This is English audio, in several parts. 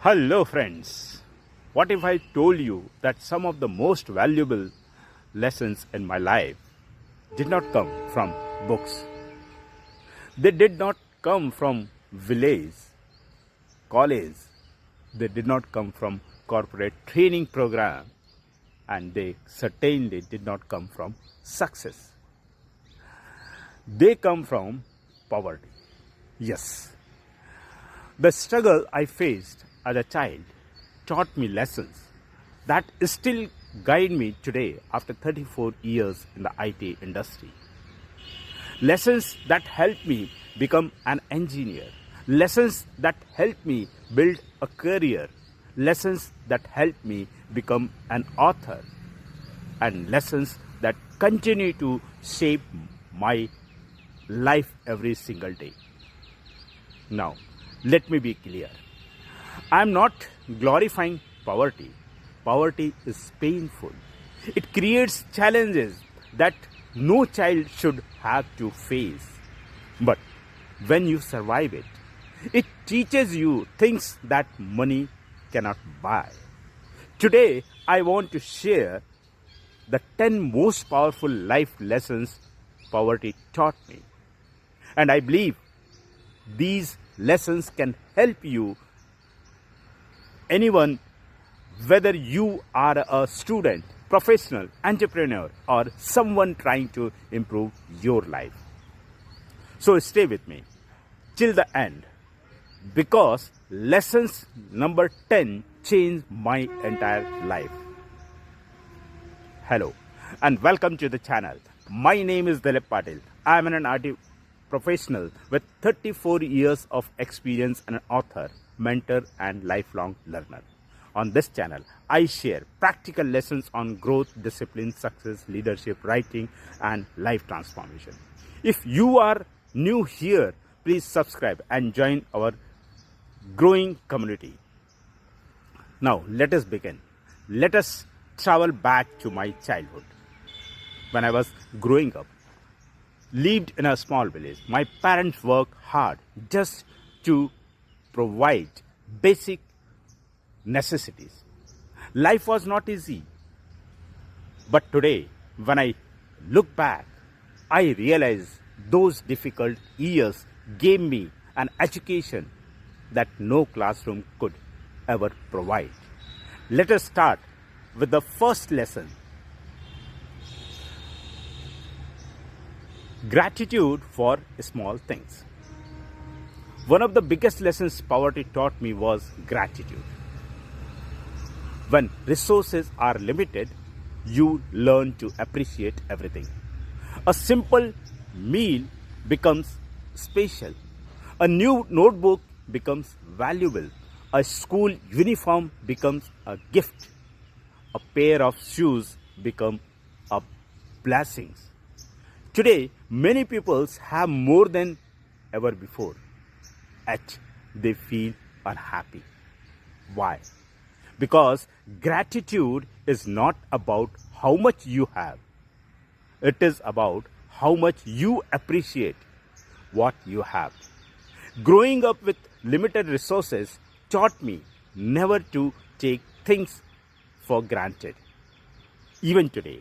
Hello, friends. What if I told you that some of the most valuable lessons in my life did not come from books? They did not come from village, college. They did not come from corporate training program, and they certainly did not come from success. They come from poverty. Yes, the struggle I faced as a child taught me lessons that still guide me today after 34 years in the IT industry. Lessons that helped me become an engineer. Lessons that helped me build a career. Lessons that helped me become an author. And lessons that continue to shape my life every single day. Now, let me be clear. I am not glorifying poverty. Poverty is painful. It creates challenges that no child should have to face. But when you survive it, it teaches you things that money cannot buy. Today, I want to share the 10 most powerful life lessons poverty taught me. And I believe these lessons can help you, anyone, whether you are a student, professional, entrepreneur, or someone trying to improve your life. So stay with me till the end, because lessons number 10 changed my entire life. Hello and welcome to the channel. My name is Dilip Patil. I am an IT professional with 34 years of experience and an author, mentor and lifelong learner. On this channel, I share practical lessons on growth, discipline, success, leadership, writing and life transformation. If you are new here, please subscribe and join our growing community. Now, let us begin. Let us travel back to my childhood. When I was growing up, lived in a small village. My parents worked hard just to provide basic necessities. Life was not easy. But today, when I look back, I realize those difficult years gave me an education that no classroom could ever provide. Let us start with the first lesson. Gratitude for small things. One of the biggest lessons poverty taught me was gratitude. When resources are limited, you learn to appreciate everything. A simple meal becomes special. A new notebook becomes valuable. A school uniform becomes a gift. A pair of shoes become a blessing. Today, many people have more than ever before, yet they feel unhappy. Why? Because gratitude is not about how much you have. It is about how much you appreciate what you have. Growing up with limited resources taught me never to take things for granted. Even today,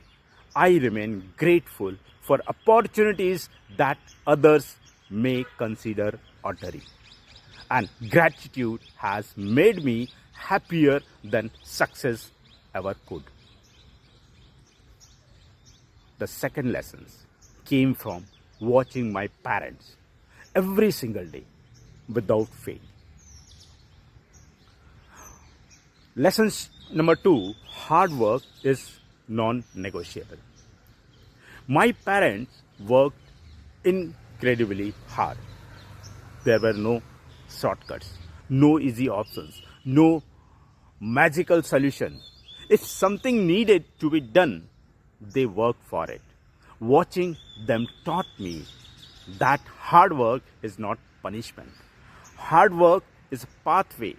I remain grateful for opportunities that others may consider ordinary. And gratitude has made me happier than success ever could. The second lesson came from watching my parents every single day without fail. Lessons number 2, hard work is non-negotiable. My parents worked incredibly hard. There were no shortcuts, no easy options, no magical solution. If something needed to be done, they worked for it. Watching them taught me that hard work is not punishment. Hard work is a pathway.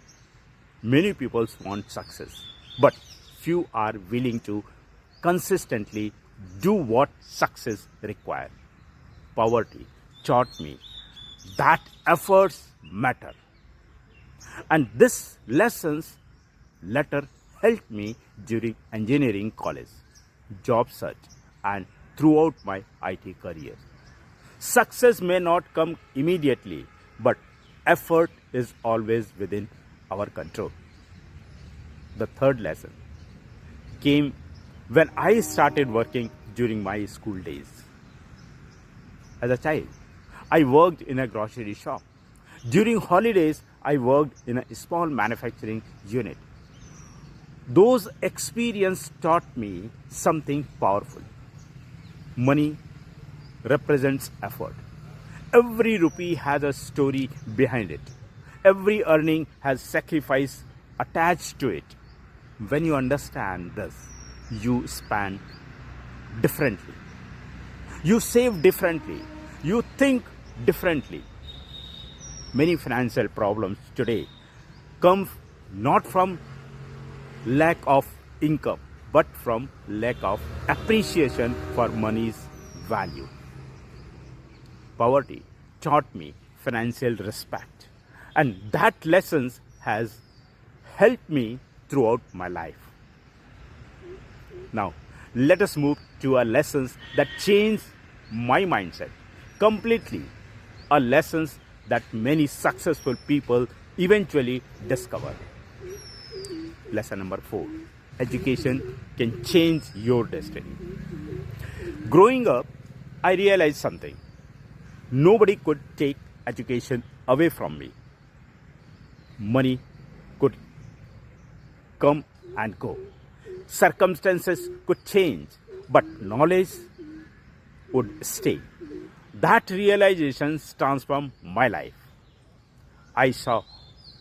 Many people want success, but few are willing to consistently do what success requires. Poverty taught me that efforts matter. And this lessons later helped me during engineering college, job search, and throughout my IT career. Success may not come immediately, but effort is always within our control. The third lesson came when I started working during my school days. As a child, I worked in a grocery shop. During holidays, I worked in a small manufacturing unit. Those experiences taught me something powerful. Money represents effort. Every rupee has a story behind it. Every earning has sacrifice attached to it. When you understand this, you spend differently. You save differently. You think differently. Many financial problems today come not from lack of income, but from lack of appreciation for money's value. Poverty taught me financial respect, and that lessons has helped me throughout my life. Now, let us move to our lessons that change my mindset completely, are lessons that many successful people eventually discover. Lesson number 4. Education can change your destiny. Growing up, I realized something. Nobody could take education away from me. Money could come and go. Circumstances could change, but knowledge would stay. That realization transformed my life. I saw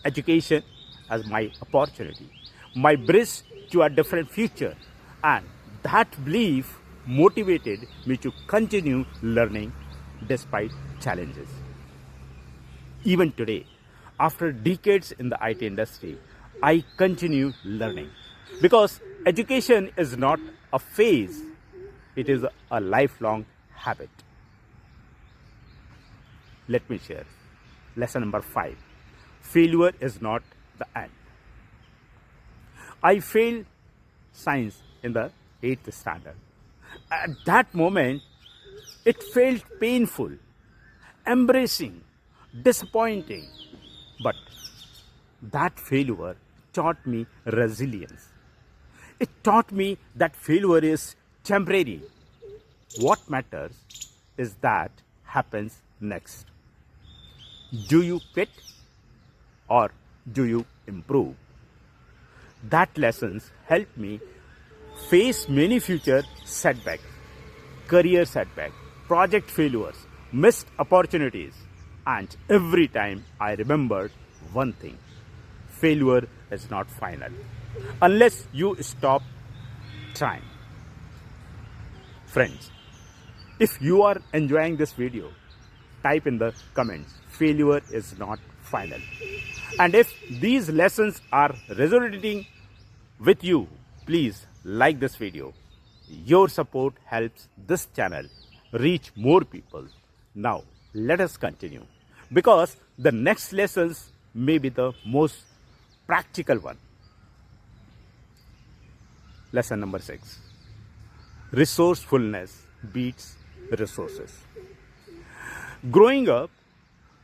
education as my opportunity, my bridge to a different future, and that belief motivated me to continue learning despite challenges. Even today, after decades in the IT industry, I continue learning because education is not a phase, it is a lifelong habit. Let me share. Lesson number 5. Failure is not the end. I failed science in the 8th standard. At that moment, it felt painful, embarrassing, disappointing. But that failure taught me resilience. It taught me that failure is temporary. What matters is that happens next. Do you quit or do you improve? That lessons helped me face many future setbacks, career setbacks, project failures, missed opportunities, and every time I remembered one thing: failure is not final unless you stop trying. Friends, if you are enjoying this video, type in the comments, failure is not final. And if these lessons are resonating with you, please like this video. Your support helps this channel reach more people. Now, let us continue, because the next lessons may be the most practical one. Lesson number 6. Resourcefulness beats resources. Growing up,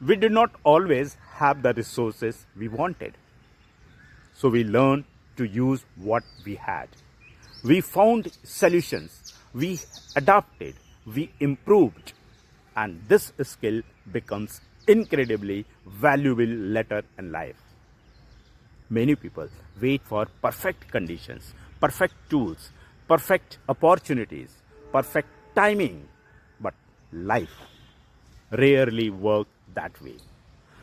we did not always have the resources we wanted. So we learned to use what we had. We found solutions, we adapted, we improved, and this skill becomes incredibly valuable later in life. Many people wait for perfect conditions, perfect tools, perfect opportunities, perfect timing, but life rarely works that way.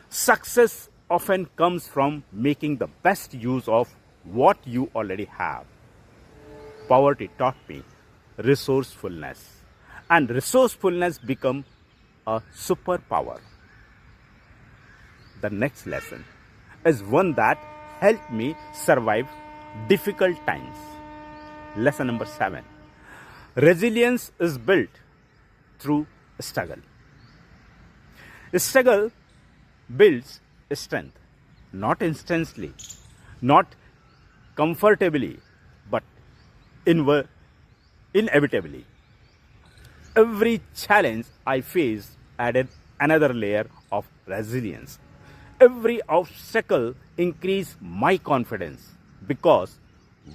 Success often comes from making the best use of what you already have. Poverty taught me resourcefulness, and resourcefulness become a superpower. The next lesson is one that helped me survive difficult times. Lesson number 7. Resilience is built through struggle. Struggle builds strength. not instantly, not comfortably, but inevitably. Every challenge I faced added another layer of resilience. Every obstacle increased my confidence because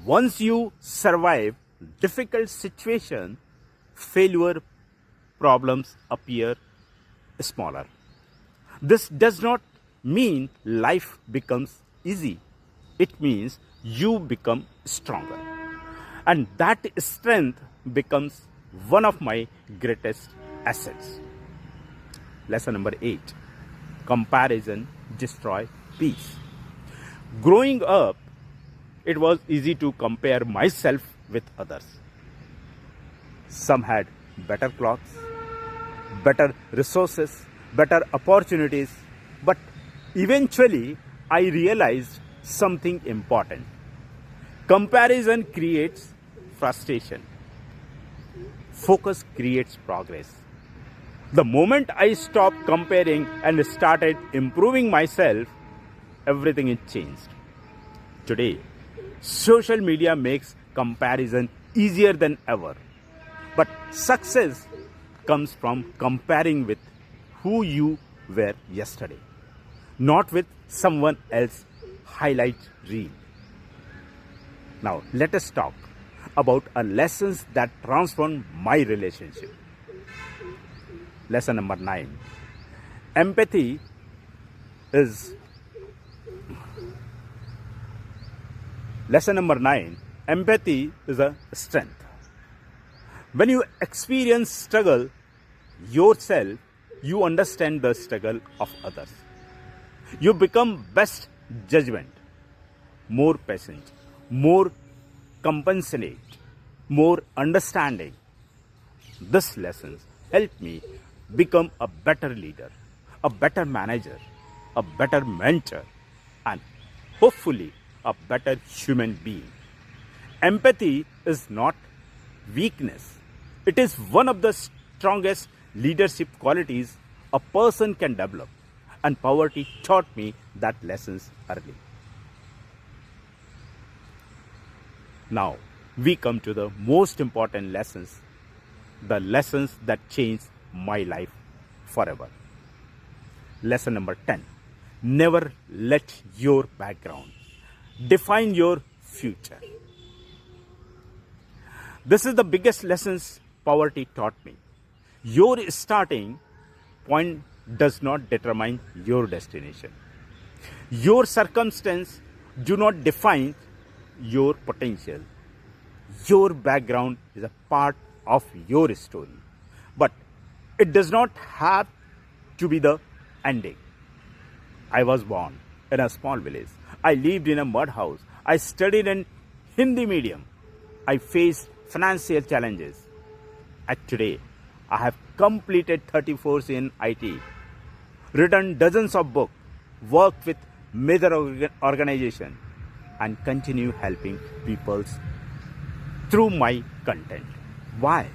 once you survive difficult situation, failure problems appear smaller. This does not mean life becomes easy. It means you become stronger. And that strength becomes one of my greatest assets. Lesson number 8. Comparison destroys peace. Growing up, it was easy to compare myself with others. Some had better clothes, better resources, better opportunities, but eventually I realized something important. Comparison creates frustration. Focus creates progress. The moment I stopped comparing and started improving myself, everything is changed. Today, social media makes comparison easier than ever. But success comes from comparing with who you were yesterday, not with someone else's highlight reel. Now, let us talk about a lessons that transform my relationship. Lesson number 9. Empathy is a strength. When you experience struggle yourself, you understand the struggle of others. You become best judgment, more patient, more compassionate, more understanding. These lessons help me become a better leader, a better manager, a better mentor, and hopefully a better human being. Empathy is not weakness. It is one of the strongest leadership qualities a person can develop, and poverty taught me that lessons early. Now, we come to the most important lessons, the lessons that changed my life forever. Lesson number 10. Never let your background define your future. This is the biggest lessons poverty taught me. Your starting point does not determine your destination. Your circumstance do not define your potential. Your background is a part of your story, but it does not have to be the ending. I was born in a small village. I lived in a mud house. I studied in Hindi medium. I faced financial challenges. And today, I have completed 34 in IT, written dozens of books, worked with major organizations, and continue helping people through my content. Why?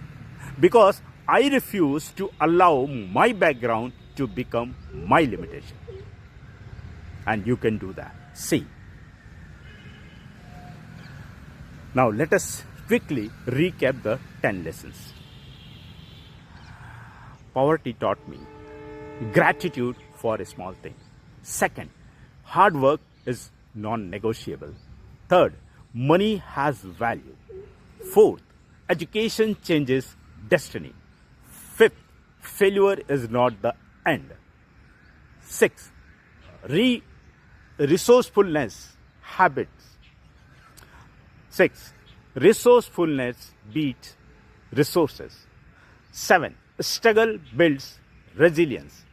Because I refuse to allow my background to become my limitation. And you can do that. See. Now let us quickly recap the 10 lessons. Poverty taught me gratitude for a small thing. Second, hard work is non-negotiable. Third, money has value. Fourth, education changes destiny. Fifth, failure is not the end. Sixth, resourcefulness habits. Sixth, resourcefulness beats resources. 7. Struggle builds resilience.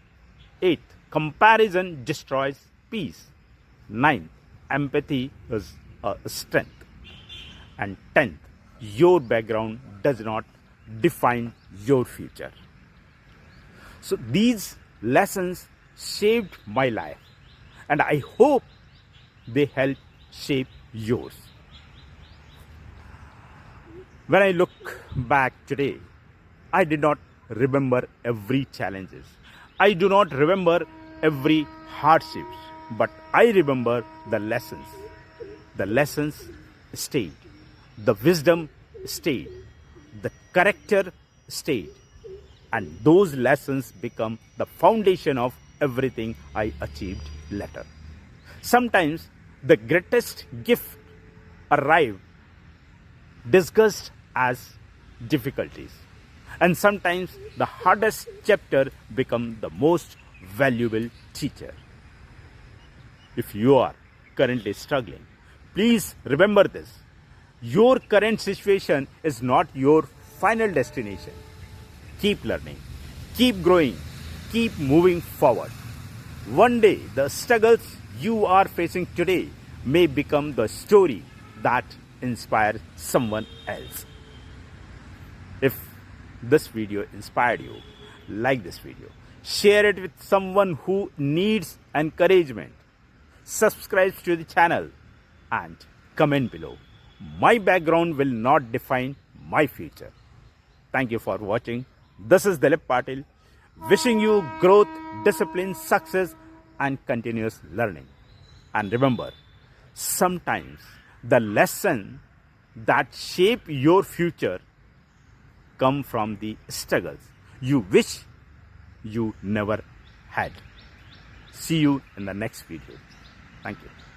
8. Comparison destroys peace. 9. Empathy is a strength. And 10th, your background does not define your future. So these lessons shaped my life, and I hope they help shape yours. When I look back today, I did not remember every challenges. I do not remember every hardships, but I remember the lessons. The lessons stayed. The wisdom stayed. The character stayed. And those lessons become the foundation of everything I achieved later. Sometimes the greatest gift arrive disguised as difficulties. And sometimes the hardest chapter become the most valuable teacher. If you are currently struggling, please remember this. Your current situation is not your final destination. Keep learning, keep growing, keep moving forward. One day, the struggles you are facing today may become the story that inspires someone else. If this video inspired you, like this video, share it with someone who needs encouragement, subscribe to the channel, and comment below. My background will not define my future. Thank you for watching. This is Dilip Patil, wishing you growth, discipline, success, and continuous learning. And remember, sometimes the lesson that shape your future come from the struggles you wish you never had. See you in the next video. Thank you.